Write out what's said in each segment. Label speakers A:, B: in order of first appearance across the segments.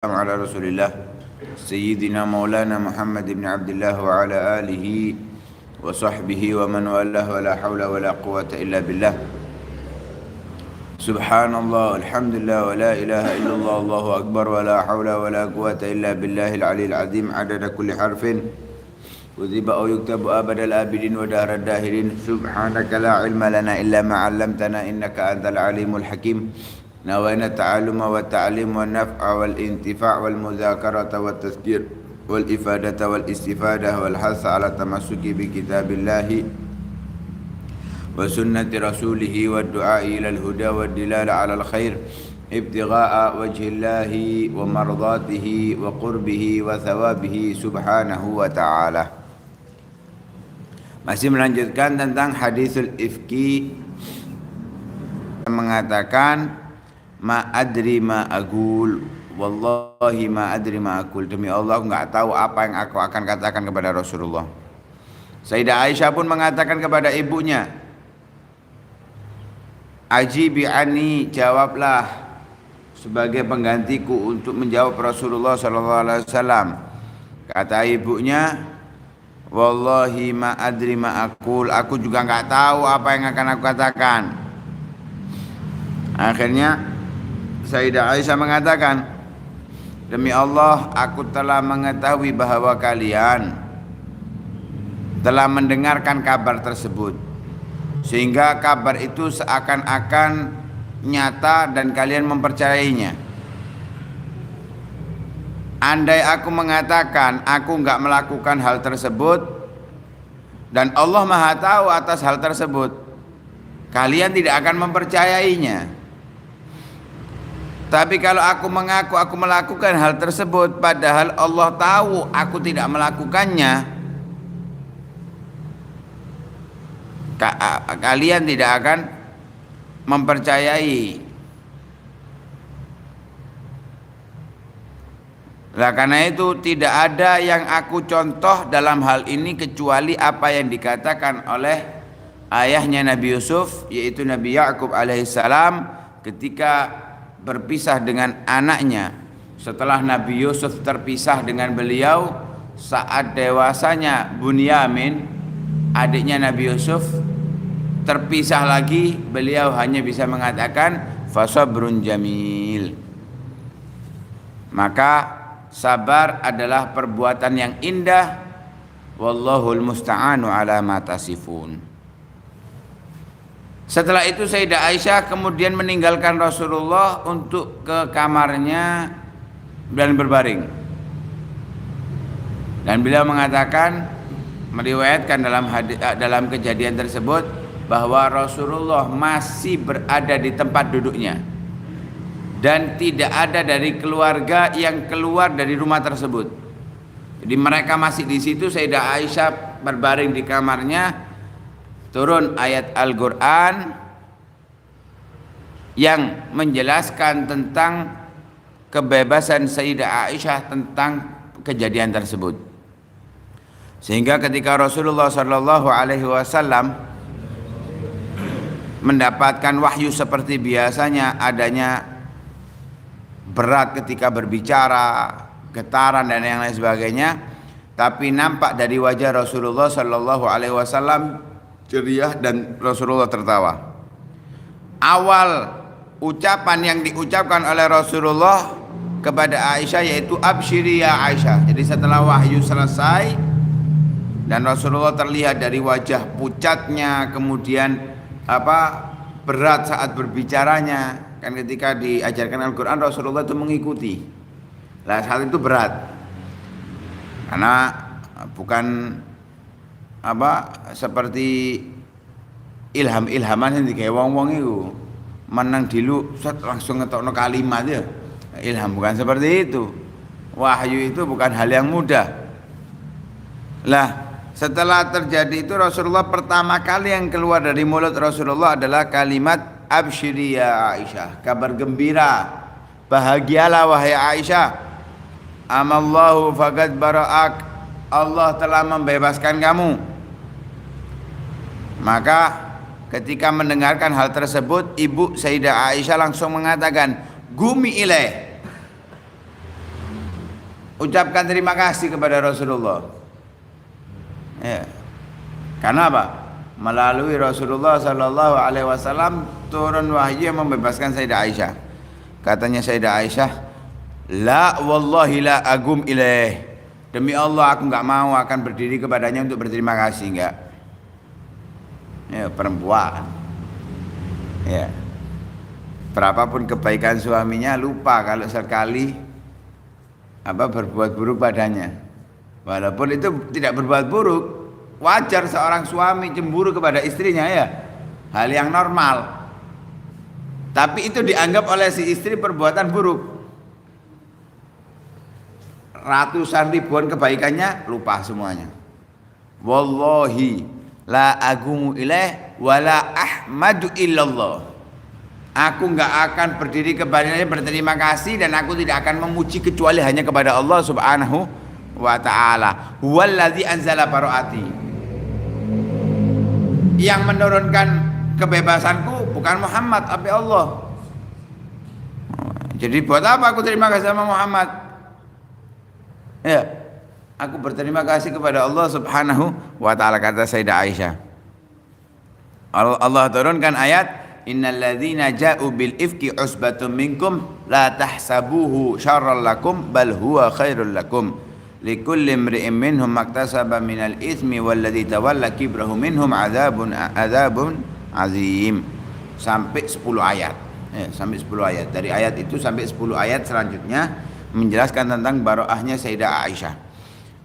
A: على رسول الله سيدنا مولانا محمد بن عبد الله وعلى آله وصحبه ومن والاه ولا حول ولا قوة إلا بالله سبحان الله الحمد لله ولا إله إلا الله الله أكبر ولا حول ولا قوة إلا بالله العلي العظيم عدد كل حرف كتب أو يكتب أبد الآبدين ودهر الداهرين سبحانك لا علم لنا إلا ما علمتنا إنك أنت العليم الحكيم نوينا التعلم والتعليم والنفع والانتفاع والمذاكرة والتذكير والإفادة والاستفادة والحث على التمسك بكتاب الله وسنة رسوله والدعاء إلى الهدى والدلالة على الخير ابتغاء وجه الله ومرضاته وقربه وثوابه سبحانه وتعالى. Masih melanjutkan tentang hadisul ifki, mengatakan ma adri ma agul, wallahi ma adri ma akul, demi Allah aku enggak tahu apa yang aku akan katakan kepada Rasulullah. Sayyidah Aisyah pun mengatakan kepada ibunya, ajibi ani, jawablah sebagai penggantiku untuk menjawab Rasulullah sallallahu alaihi wasallam. Kata ibunya, wallahi ma adri ma akul, aku juga enggak tahu apa yang akan aku katakan. Akhirnya Sayyidah Aisyah mengatakan, demi Allah aku telah mengetahui bahwa kalian telah mendengarkan kabar tersebut, sehingga kabar itu seakan-akan nyata dan kalian mempercayainya. Andai aku mengatakan aku enggak melakukan hal tersebut dan Allah Maha tahu atas hal tersebut, kalian tidak akan mempercayainya. Tapi kalau aku mengaku aku melakukan hal tersebut padahal Allah tahu aku tidak melakukannya, kalian tidak akan mempercayai. Nah, karena itu tidak ada yang aku contoh dalam hal ini kecuali apa yang dikatakan oleh ayahnya Nabi Yusuf, yaitu Nabi Ya'qub alaihissalam ketika berpisah dengan anaknya. Setelah Nabi Yusuf terpisah dengan beliau, saat dewasanya Bunyamin, adiknya Nabi Yusuf, terpisah lagi, beliau hanya bisa mengatakan fasabrun jamil. Maka sabar adalah perbuatan yang indah. Wallahul musta'anu ala ma tasifun. Setelah itu Sayyidah Aisyah kemudian meninggalkan Rasulullah untuk ke kamarnya dan berbaring. Dan beliau mengatakan, meriwayatkan dalam kejadian tersebut bahwa Rasulullah masih berada di tempat duduknya dan tidak ada dari keluarga yang keluar dari rumah tersebut. Jadi mereka masih di situ. Sayyidah Aisyah berbaring di kamarnya. Turun ayat Al-Quran yang menjelaskan tentang kebebasan Sayyidah Aisyah tentang kejadian tersebut. Sehingga ketika Rasulullah sallallahu alaihi wasallam mendapatkan wahyu seperti biasanya, adanya berat ketika berbicara, getaran dan yang lain sebagainya, tapi nampak dari wajah Rasulullah sallallahu alaihi wasallam ceria dan Rasulullah tertawa. Awal ucapan yang diucapkan oleh Rasulullah kepada Aisyah yaitu absyiri ya Aisyah. Jadi setelah wahyu selesai dan Rasulullah terlihat dari wajah pucatnya, kemudian berat saat berbicaranya. Kan ketika diajarkan Al-Quran Rasulullah itu mengikuti. Lah saat itu berat karena bukan seperti ilham-ilhaman yang kayak wong-wong itu menang dilu langsung ngetokno kalimat ya. Ilham bukan seperti itu. Wahyu itu bukan hal yang mudah. Lah setelah terjadi itu Rasulullah pertama kali yang keluar dari mulut Rasulullah adalah kalimat absyiri ya Aisyah, kabar gembira, bahagialah wahai Aisyah, amallahu faqad bara'ak, Allah telah membebaskan kamu. Maka ketika mendengarkan hal tersebut, ibu Sayyidah Aisyah langsung mengatakan, gumi ilaih, ucapkan terima kasih kepada Rasulullah. Ya. Karena apa? Melalui Rasulullah Sallallahu Alaihi Wasallam turun wahyu yang membebaskan Sayyidah Aisyah. Katanya Sayyidah Aisyah, la wallahi la agum ilaih. Demi Allah aku nggak mau akan berdiri kepadanya untuk berterima kasih, enggak. Ya, perempuan. Ya. Berapapun kebaikan suaminya lupa kalau sekali berbuat buruk padanya. Walaupun itu tidak berbuat buruk, wajar seorang suami cemburu kepada istrinya, ya. Hal yang normal. Tapi itu dianggap oleh si istri perbuatan buruk. Ratusan ribuan kebaikannya lupa semuanya. Wallahi la agumu ilaih wala ahmadu illallah. Aku enggak akan berdiri kepadanya berterima kasih dan aku tidak akan memuji kecuali hanya kepada Allah Subhanahu wa taala. Huwallazi anzala baroati. Yang menurunkan kebebasanku bukan Muhammad, tapi Allah. Jadi buat apa aku terima kasih sama Muhammad? Ya, aku berterima kasih kepada Allah Subhanahu wa taala, kata Sayyidah Aisyah. Allah turunkan ayat, innal ladzina ja'u bil ifki usbatun minkum la tahsabuhu syarran lakum bal huwa khairul lakum likulli imri'in minhum maktasaba minal itsmi walladzi tawalla kibrahu minhum adzabun azim. Sampai 10 ayat. Sampai 10 ayat. Dari ayat itu sampai 10 ayat selanjutnya menjelaskan tentang baroahnya Sayyidah Aisyah.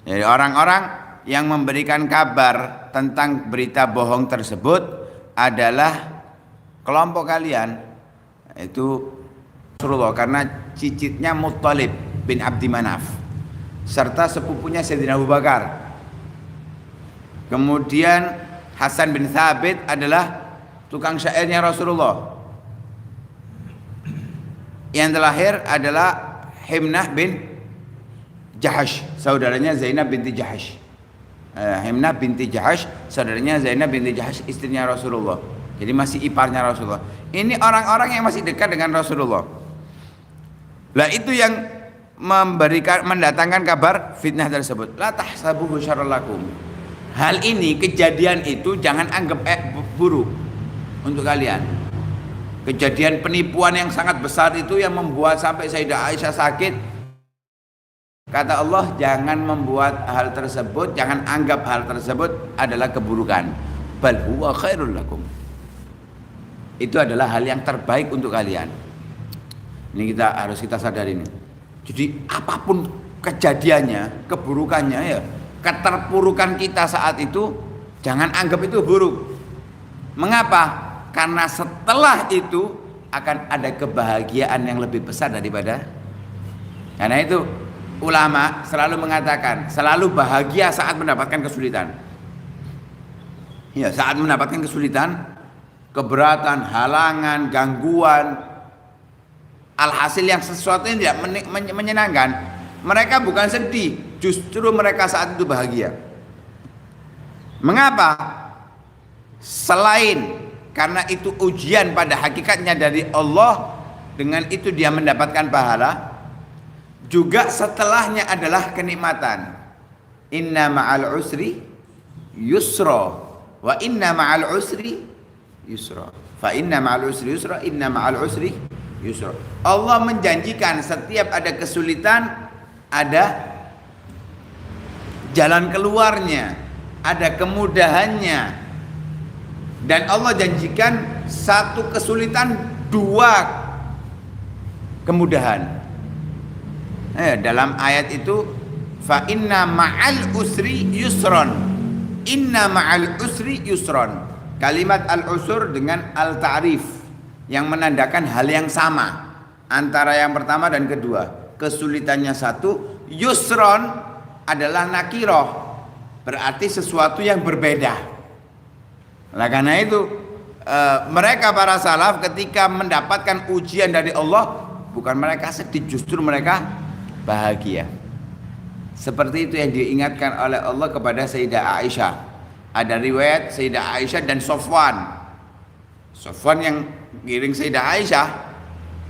A: Jadi orang-orang yang memberikan kabar tentang berita bohong tersebut adalah kelompok kalian, itu Rasulullah, karena cicitnya Muttalib bin Abdi Manaf serta sepupunya Sayyidina Abu Bakar. Kemudian Hasan bin Thabit adalah tukang syairnya Rasulullah. Yang terakhir adalah Himnah bin Jahash, saudaranya Zainab binti Jahash. Himnah binti Jahash, saudaranya Zainab binti Jahash, istrinya Rasulullah. Jadi masih iparnya Rasulullah. Ini orang-orang yang masih dekat dengan Rasulullah. Lah itu yang mendatangkan kabar fitnah tersebut. La tahsabuhu syarran lakum. Hal ini, kejadian itu jangan anggap buruk untuk kalian. Kejadian penipuan yang sangat besar itu yang membuat sampai Sayyidah Aisyah sakit. Kata Allah, jangan membuat hal tersebut, jangan anggap hal tersebut adalah keburukan. Bal huwa khairul lakum. Itu adalah hal yang terbaik untuk kalian. Ini harus kita sadari ini. Jadi apapun kejadiannya, keburukannya, ya, keterpurukan kita saat itu, jangan anggap itu buruk. Mengapa? Karena setelah itu akan ada kebahagiaan yang lebih besar daripada. Karena itu ulama selalu mengatakan, selalu bahagia saat mendapatkan kesulitan. Ya, saat mendapatkan kesulitan, keberatan, halangan, gangguan, alhasil yang sesuatu yang tidak menyenangkan, mereka bukan sedih, justru mereka saat itu bahagia. Mengapa? Selain karena itu ujian pada hakikatnya dari Allah, dengan itu dia mendapatkan pahala. Juga setelahnya adalah kenikmatan. Inna ma'al usri yusra wa inna ma'al usri yusra. Fa inna ma'al usri yusra, inna ma'al usri yusra. Allah menjanjikan setiap ada kesulitan ada jalan keluarnya, ada kemudahannya. Dan Allah janjikan satu kesulitan, dua kemudahan. Dalam ayat itu, fa inna ma'al usri yusron, inna ma'al usri yusron. Kalimat al-usur dengan al-ta'rif yang menandakan hal yang sama antara yang pertama dan kedua. Kesulitannya satu, yusron adalah nakiroh, berarti sesuatu yang berbeda. Nah, karena itu mereka para salaf ketika mendapatkan ujian dari Allah, bukan mereka sedih, justru mereka bahagia. Seperti itu yang diingatkan oleh Allah kepada Sayyidah Aisyah. Ada riwayat Sayyidah Aisyah dan Sofwan yang giring Sayyidah Aisyah,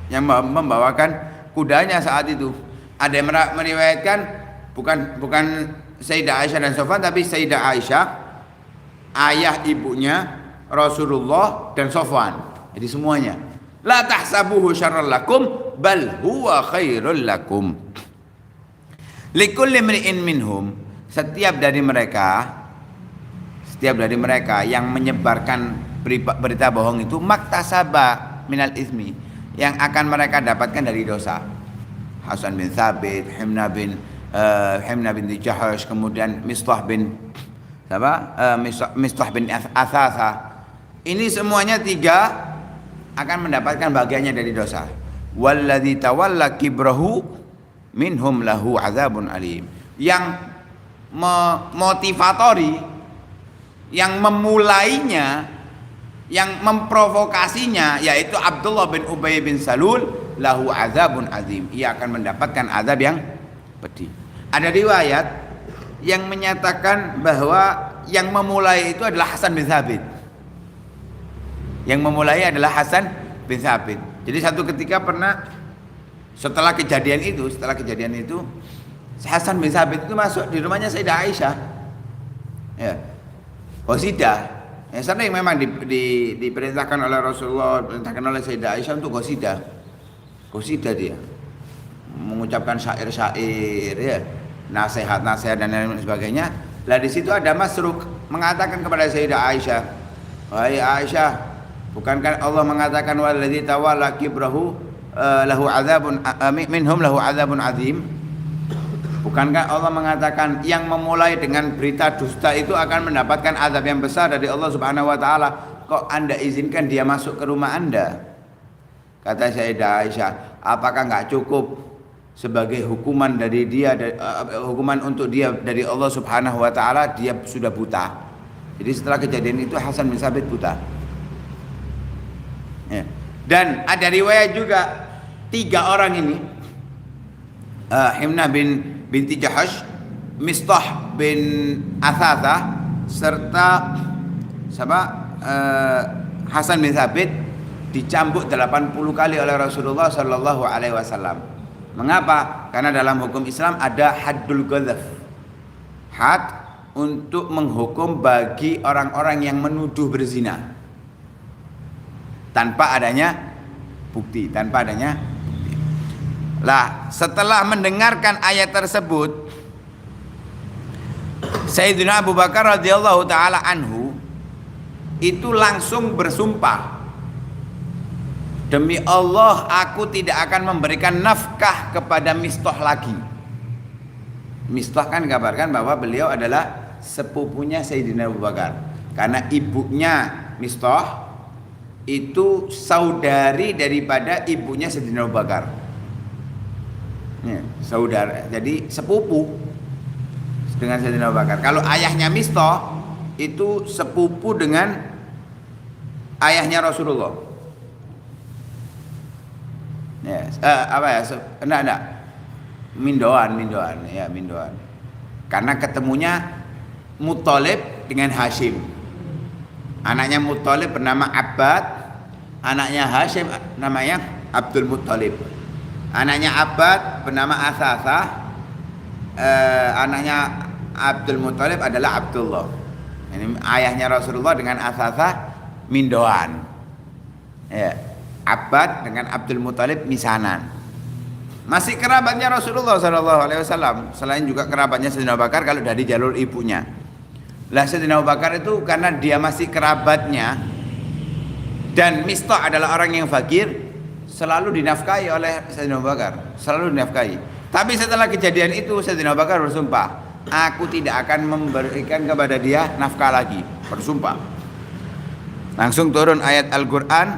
A: yang membawakan kudanya saat itu. Ada yang meriwayatkan bukan Sayyidah Aisyah dan Sofwan, tapi Sayyidah Aisyah, ayah ibunya Rasulullah dan Sofwan. Jadi semuanya. La tahsabuhu syarran lakum bal huwa khairul lakum. Likulli imri'in minhum, setiap dari mereka yang menyebarkan berita bohong itu maktasaba minal ismi, yang akan mereka dapatkan dari dosa. Hasan bin Thabit, Himna bin Jahash, kemudian Mistah bin Athasa. Ini semuanya tiga akan mendapatkan bagiannya dari dosa. Walladzi tawalla kibrahu minhum lahu azabun alim. Yang motivatori, yang memulainya, yang memprovokasinya, yaitu Abdullah bin Ubay bin Salul, lahu azabun azim. Ia akan mendapatkan azab yang pedih. Ada riwayat yang menyatakan bahwa yang memulai itu adalah Hasan bin Thabit. Yang memulai adalah Hasan bin Thabit. Jadi satu ketika pernah setelah kejadian itu Hasan bin Thabit itu masuk di rumahnya Sayyidah Aisyah. Ya. Qasidah. Ya, sering memang diperintahkan oleh Rasulullah, diperintahkan oleh Sayyidah Aisyah untuk qasidah. Qasidah dia mengucapkan syair-syair, ya, nasihat-nasihat dan lain sebagainya. Lah di situ ada Masruk mengatakan kepada Sayyidah Aisyah, "Wahai Aisyah, bukankah Allah mengatakan waladzi tawalla kibrahu lahu adzabun minhum lahu adzabun azim?" Bukankah Allah mengatakan yang memulai dengan berita dusta itu akan mendapatkan azab yang besar dari Allah Subhanahu wa taala? Kok Anda izinkan dia masuk ke rumah Anda? Kata Sayyidah Aisyah, apakah enggak cukup sebagai hukuman dari dia, hukuman untuk dia dari Allah Subhanahu wa taala, dia sudah buta. Jadi setelah kejadian itu Hasan bin Thabit buta. Ya. Dan ada riwayat juga tiga orang ini, Himnah binti Jahash, Mistah bin Athasa, serta Hasan bin Thabit dicambuk 80 kali oleh Rasulullah sallallahu alaihi wasallam. Mengapa? Karena dalam hukum Islam ada haddul ghadhaf. Had untuk menghukum bagi orang-orang yang menuduh berzina tanpa adanya bukti. Lah, setelah mendengarkan ayat tersebut, Sayyidina Abu Bakar radhiyallahu taala anhu itu langsung bersumpah, demi Allah aku tidak akan memberikan nafkah kepada Mistah lagi. Mistah kan kabarkan bahwa beliau adalah sepupunya Sayyidina Abu Bakar, karena ibunya Mistah itu saudari daripada ibunya Sayyidina Abu Bakar. Ya, saudara, jadi sepupu dengan Sayyidina Abu Bakar. Kalau ayahnya Mistah itu sepupu dengan ayahnya Rasulullah. Ya, enggak. Mindoan. Karena ketemunya Muthalib dengan Hashim. Anaknya Muthalib bernama Abbad, anaknya Hashim namanya Abdul Muthalib. Anaknya Abbad bernama Athasa, anaknya Abdul Muthalib adalah Abdullah. Ini ayahnya Rasulullah dengan Athasa mindoan. Ya, Abbad dengan Abdul Muthalib misanan. Masih kerabatnya Rasulullah SAW. Selain juga kerabatnya Sayyidina Abu Bakar kalau dari jalur ibunya. Lah Sayyidina Abu Bakar itu karena dia masih kerabatnya dan Mistah adalah orang yang fakir, selalu dinafkahi oleh Sayyidina Abu Bakar, selalu dinafkahi. Tapi setelah kejadian itu Sayyidina Abu Bakar bersumpah, aku tidak akan memberikan kepada dia nafkah lagi, bersumpah. Langsung turun ayat Al-Qur'an,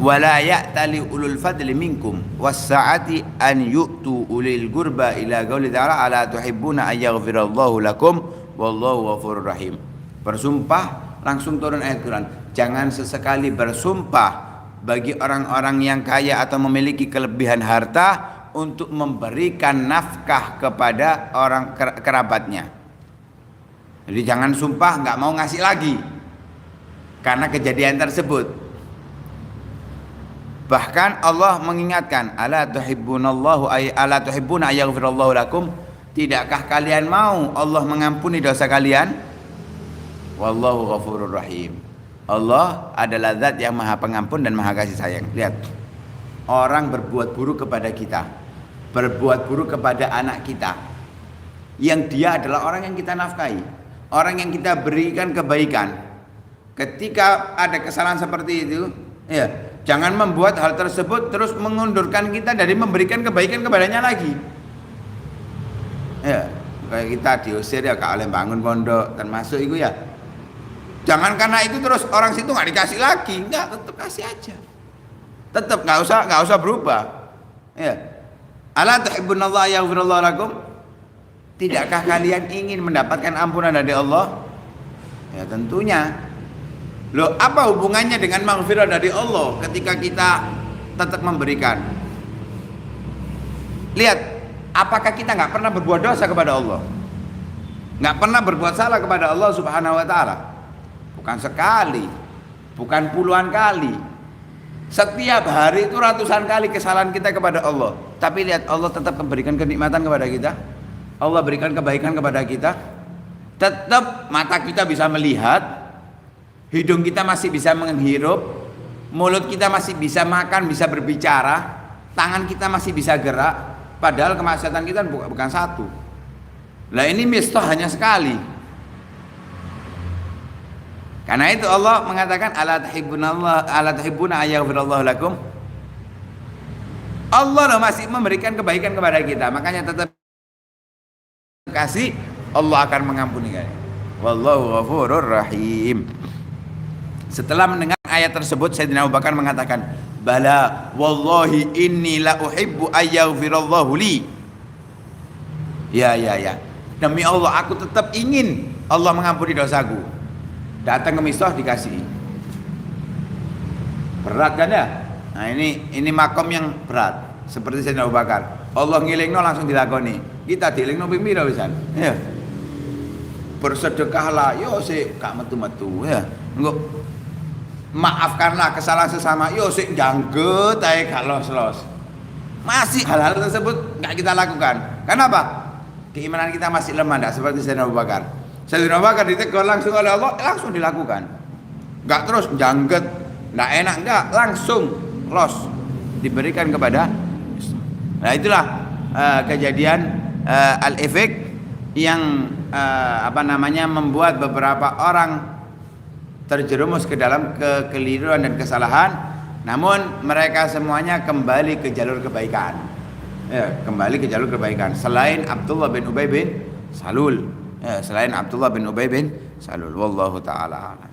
A: wala ya'tali ulul fadli minkum was-sa'ati an yu'tu ulil qurba ila qauli ta'ala ala tuhibbuna ayyaghfirallahu lakum wallahu ghafurur rahim. Bersumpah, langsung turun ayat Quran. Jangan sesekali bersumpah bagi orang-orang yang kaya atau memiliki kelebihan harta untuk memberikan nafkah kepada orang kerabatnya. Jadi jangan sumpah nggak mau ngasih lagi karena kejadian tersebut. Bahkan Allah mengingatkan, ala tuhibbunallahu ala tuhibbuna ayaghfirallahu lakum? Tidakkah kalian mau Allah mengampuni dosa kalian? Wallahu ghafurur rahim. Allah adalah zat yang maha pengampun dan maha kasih sayang. Lihat, orang berbuat buruk kepada kita, berbuat buruk kepada anak kita, yang dia adalah orang yang kita nafkahi, orang yang kita berikan kebaikan. Ketika ada kesalahan seperti itu, ya, jangan membuat hal tersebut terus mengundurkan kita dari memberikan kebaikan kepadanya lagi. Ya, kayak kita diusir ya Kak oleh bangun pondok termasuk itu ya. Jangan karena itu terus orang situ nggak dikasih lagi, enggak, tetap kasih aja. Tetap nggak usah berubah. Ya. Ala tuhibbunallaha yaghfirallahu lakum? Tidakkah kalian ingin mendapatkan ampunan dari Allah? Ya tentunya. Loh, apa hubungannya dengan maghfirah dari Allah ketika kita tetap memberikan? Lihat, apakah kita nggak pernah berbuat dosa kepada Allah? Nggak pernah berbuat salah kepada Allah Subhanahu wa Ta'ala? Bukan sekali, bukan puluhan kali. Setiap hari itu ratusan kali kesalahan kita kepada Allah. Tapi lihat, Allah tetap memberikan kenikmatan kepada kita. Allah berikan kebaikan kepada kita. Tetap mata kita bisa melihat, hidung kita masih bisa menghirup, mulut kita masih bisa makan, bisa berbicara, tangan kita masih bisa gerak. Padahal kemaksiatan kita bukan satu. Lah ini mistah hanya sekali. Karena itu Allah mengatakan ala tuhibbuna ayaghfirallahu lakum? Allah loh masih memberikan kebaikan kepada kita, makanya tetap kasih, Allah akan mengampuni kalian. Wallahu ghafurur rahim. Setelah mendengar ayat tersebut, Sayyidina Abu Bakar mengatakan, bala wallahi inni la uhibbu ayaghfirallahu li. Ya. Demi Allah, aku tetap ingin Allah mengampuni dosaku. Datang ke Mistah dikasih. Berat kan ya? Nah ini makom yang berat. Seperti Sayyidina Abu Bakar. Allah ngilingno langsung dilakoni. Kita dilingno ping pira pisan? Ya. Bersedekahlah, yo sik gak metu-metu ya. Engko maafkanlah kesalahan sesama, yo sik jangget ae gak los-los. Masih hal-hal tersebut gak kita lakukan. Kenapa? Keimanan kita masih lemah, enggak seperti Sayyidina Abu Bakar. Sayyidina Abu Bakar ditegur langsung oleh Allah, langsung dilakukan. Enggak terus jangget, enggak enak, enggak, langsung los diberikan kepada. Nah itulah kejadian al-ifk yang membuat beberapa orang terjerumus ke dalam kekeliruan dan kesalahan, namun mereka semuanya kembali ke jalur kebaikan. Ya, kembali ke jalur kebaikan. Selain Abdullah bin Ubay bin Salul. Selain Abdullah bin Ubay bin Salul, wallahu taala alam.